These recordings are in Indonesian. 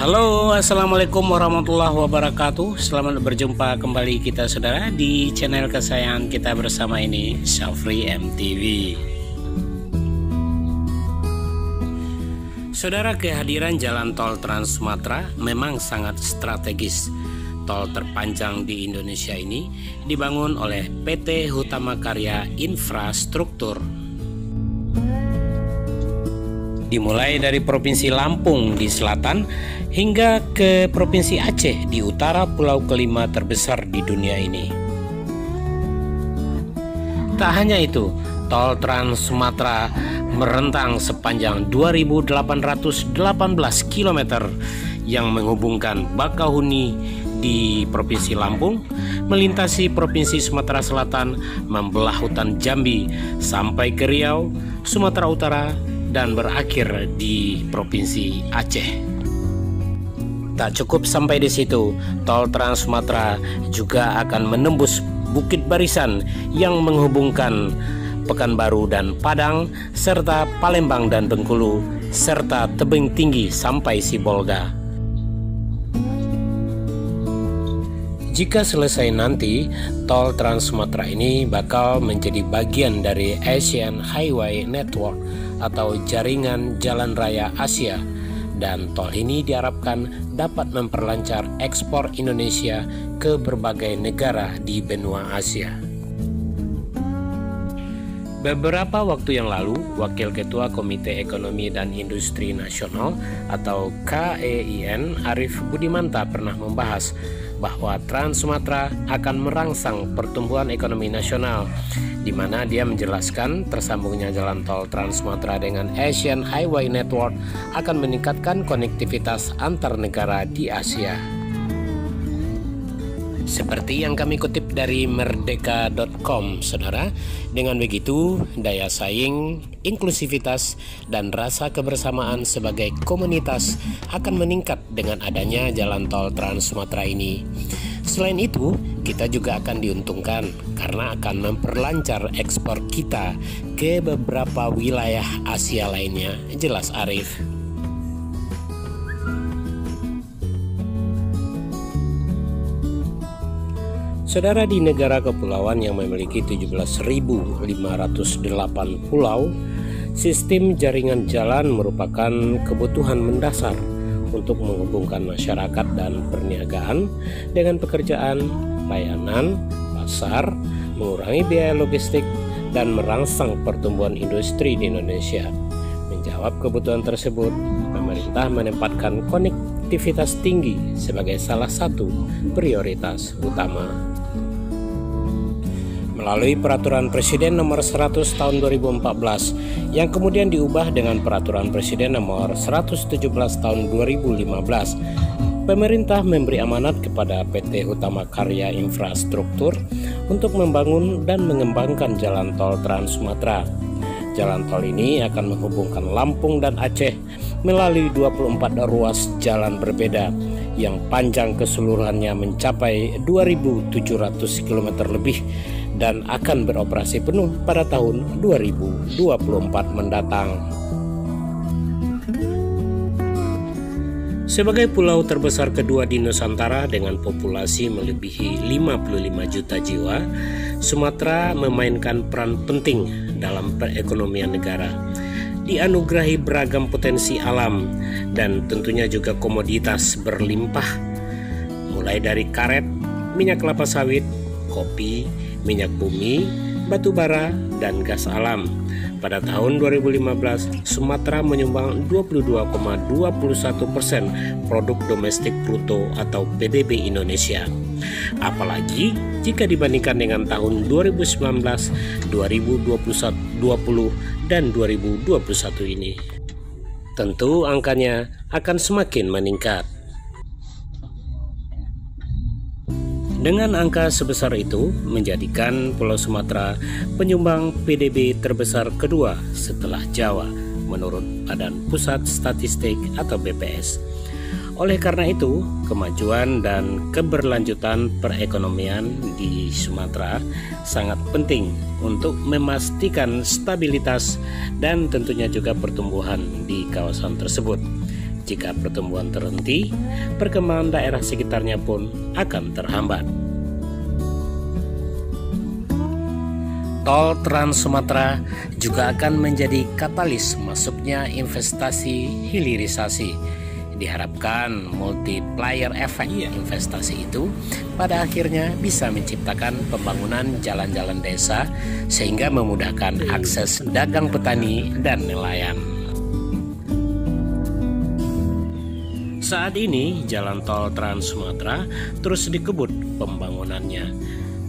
Halo, assalamualaikum warahmatullahi wabarakatuh. Selamat berjumpa kembali kita saudara di channel kesayangan kita bersama ini, Syafri MTV. Saudara, kehadiran jalan tol Trans Sumatera memang sangat strategis. Tol terpanjang di Indonesia ini dibangun oleh PT Hutama Karya Infrastruktur. Dimulai dari Provinsi Lampung di selatan hingga ke Provinsi Aceh di utara, pulau kelima terbesar di dunia ini. Tak hanya itu, tol Trans Sumatera merentang sepanjang 2.818 km yang menghubungkan Bakauheni di Provinsi Lampung, melintasi Provinsi Sumatera Selatan, membelah hutan Jambi sampai ke Riau, Sumatera Utara, dan berakhir di Provinsi Aceh. Tak cukup sampai di situ, tol Trans Sumatera juga akan menembus Bukit Barisan yang menghubungkan Pekanbaru dan Padang, serta Palembang dan Bengkulu, serta Tebing Tinggi sampai Sibolga. Jika selesai nanti, tol Trans Sumatera ini bakal menjadi bagian dari Asian Highway Network atau jaringan jalan raya Asia, dan tol ini diharapkan dapat memperlancar ekspor Indonesia ke berbagai negara di benua Asia. Beberapa waktu yang lalu, Wakil Ketua Komite Ekonomi dan Industri Nasional atau KEIN Arief Budimanta pernah membahas bahwa Trans Sumatera akan merangsang pertumbuhan ekonomi nasional, di mana dia menjelaskan tersambungnya jalan tol Trans Sumatera dengan Asian Highway Network akan meningkatkan konektivitas antar negara di Asia. Seperti yang kami kutip dari merdeka.com, saudara, dengan begitu daya saing, inklusivitas, dan rasa kebersamaan sebagai komunitas akan meningkat dengan adanya jalan tol Trans Sumatera ini. Selain itu, kita juga akan diuntungkan karena akan memperlancar ekspor kita ke beberapa wilayah Asia lainnya, jelas Arief. Saudara, di negara kepulauan yang memiliki 17.508 pulau, sistem jaringan jalan merupakan kebutuhan mendasar untuk menghubungkan masyarakat dan perniagaan dengan pekerjaan, layanan, pasar, mengurangi biaya logistik, dan merangsang pertumbuhan industri di Indonesia. Menjawab kebutuhan tersebut, pemerintah menempatkan konektivitas tinggi sebagai salah satu prioritas utama. Melalui Peraturan Presiden Nomor 100 Tahun 2014 yang kemudian diubah dengan Peraturan Presiden Nomor 117 Tahun 2015, pemerintah memberi amanat kepada PT Hutama Karya Infrastruktur untuk membangun dan mengembangkan jalan tol Trans Sumatera. Jalan tol ini akan menghubungkan Lampung dan Aceh melalui 24 ruas jalan berbeda yang panjang keseluruhannya mencapai 2.700 km lebih dan akan beroperasi penuh pada tahun 2024 mendatang. Sebagai pulau terbesar kedua di Nusantara dengan populasi melebihi 55 juta jiwa, Sumatera memainkan peran penting dalam perekonomian negara. Dianugerahi beragam potensi alam dan tentunya juga komoditas berlimpah, mulai dari karet, minyak kelapa sawit, kopi, minyak bumi, batu bara, dan gas alam. Pada tahun 2015, Sumatera menyumbang 22,21% produk domestik bruto atau PDB Indonesia. Apalagi jika dibandingkan dengan tahun 2019, 2020, dan 2021 ini. Tentu angkanya akan semakin meningkat. Dengan angka sebesar itu menjadikan Pulau Sumatera penyumbang PDB terbesar kedua setelah Jawa menurut Badan Pusat Statistik atau BPS. Oleh karena itu, kemajuan dan keberlanjutan perekonomian di Sumatera sangat penting untuk memastikan stabilitas dan tentunya juga pertumbuhan di kawasan tersebut. Jika pertumbuhan terhenti, perkembangan daerah sekitarnya pun akan terhambat. Tol Trans Sumatera juga akan menjadi katalis masuknya investasi hilirisasi. Diharapkan multiplier efek investasi itu pada akhirnya bisa menciptakan pembangunan jalan-jalan desa sehingga memudahkan akses dagang petani dan nelayan. Saat ini jalan tol Trans Sumatera terus dikebut pembangunannya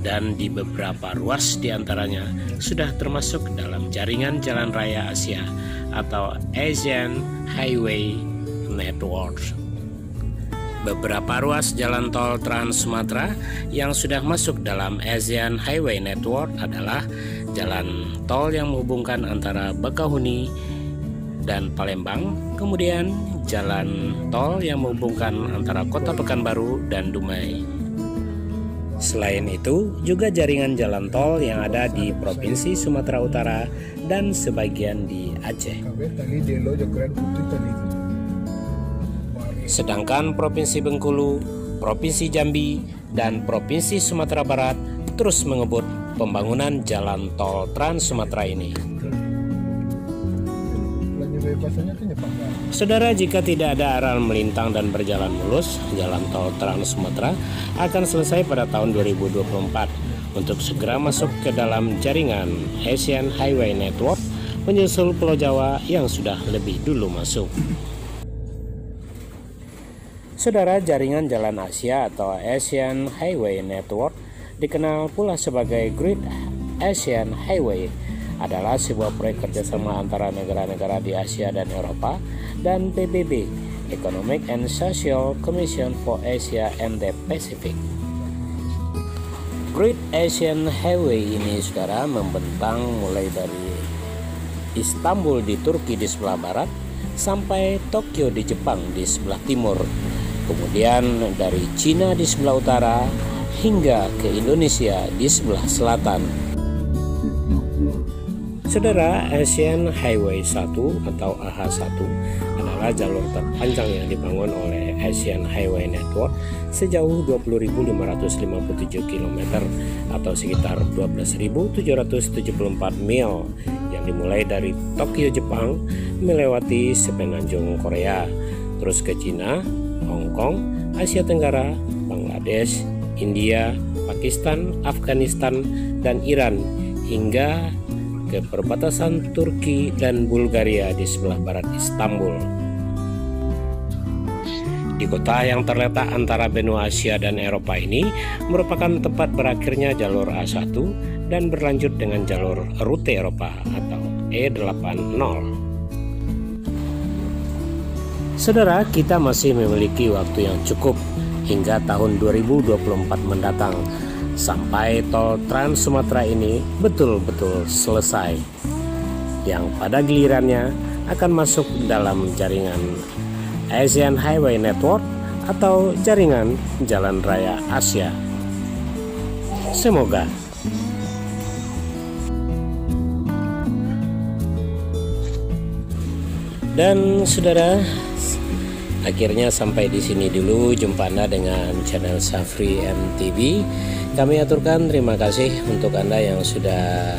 dan di beberapa ruas diantaranya sudah termasuk dalam jaringan jalan raya Asia atau Asian Highway Network. Beberapa ruas jalan tol Trans Sumatera yang sudah masuk dalam Asian Highway Network adalah jalan tol yang menghubungkan antara Bakahuni dan Palembang, kemudian jalan tol yang menghubungkan antara Kota Pekanbaru dan Dumai. Selain itu, juga jaringan jalan tol yang ada di Provinsi Sumatera Utara dan sebagian di Aceh. Sedangkan Provinsi Bengkulu, Provinsi Jambi, dan Provinsi Sumatera Barat terus mengebut pembangunan jalan tol Trans Sumatera ini. Saudara, jika tidak ada aral melintang dan berjalan mulus, jalan tol Trans Sumatera akan selesai pada tahun 2024 untuk segera masuk ke dalam jaringan Asian Highway Network menyusul Pulau Jawa yang sudah lebih dulu masuk. Saudara, jaringan jalan Asia atau Asian Highway Network dikenal pula sebagai Great Asian Highway adalah sebuah proyek kerjasama antara negara-negara di Asia dan Eropa dan PBB, Economic and Social Commission for Asia and the Pacific. Great Asian Highway ini, saudara, membentang mulai dari Istanbul di Turki di sebelah barat sampai Tokyo di Jepang di sebelah timur, kemudian dari Cina di sebelah utara hingga ke Indonesia di sebelah selatan. Saudara, Asian Highway 1 atau AH1 adalah jalur terpanjang yang dibangun oleh Asian Highway Network sejauh 20.557 km atau sekitar 12.774 mil yang dimulai dari Tokyo, Jepang, melewati Semenanjung, Korea, terus ke Cina, Hong Kong, Asia Tenggara, Bangladesh, India, Pakistan, Afghanistan, dan Iran hingga ke perbatasan Turki dan Bulgaria di sebelah barat Istanbul. Di kota yang terletak antara benua Asia dan Eropa ini merupakan tempat berakhirnya jalur A1 dan berlanjut dengan jalur rute Eropa atau E80. Saudara, kita masih memiliki waktu yang cukup hingga tahun 2024 mendatang sampai tol Trans Sumatera ini betul-betul selesai, yang pada gilirannya akan masuk dalam jaringan Asian Highway Network atau jaringan Jalan Raya Asia. Semoga. Dan saudara, akhirnya sampai di sini dulu jumpa Anda dengan channel Safri MTV. Kami aturkan terima kasih untuk Anda yang sudah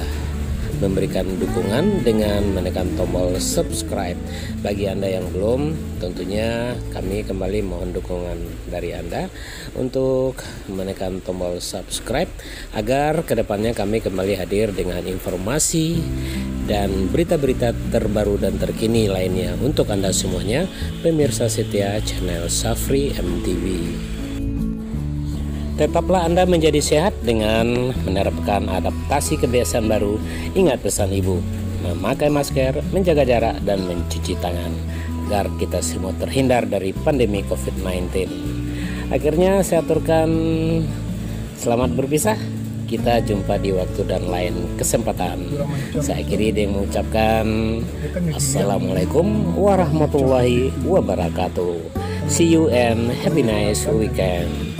memberikan dukungan dengan menekan tombol subscribe. Bagi Anda yang belum, tentunya kami kembali mohon dukungan dari Anda untuk menekan tombol subscribe agar kedepannya kami kembali hadir dengan informasi dan berita-berita terbaru dan terkini lainnya untuk Anda semuanya, pemirsa setia channel Safri MTV. Tetaplah Anda menjadi sehat dengan menerapkan adaptasi kebiasaan baru. Ingat pesan ibu, memakai masker, menjaga jarak, dan mencuci tangan agar kita semua terhindar dari pandemi COVID-19. Akhirnya saya aturkan selamat berpisah. Kita jumpa di waktu dan lain kesempatan. Saya akhiri dengan mengucapkan Assalamualaikum warahmatullahi wabarakatuh. See you and have a nice weekend.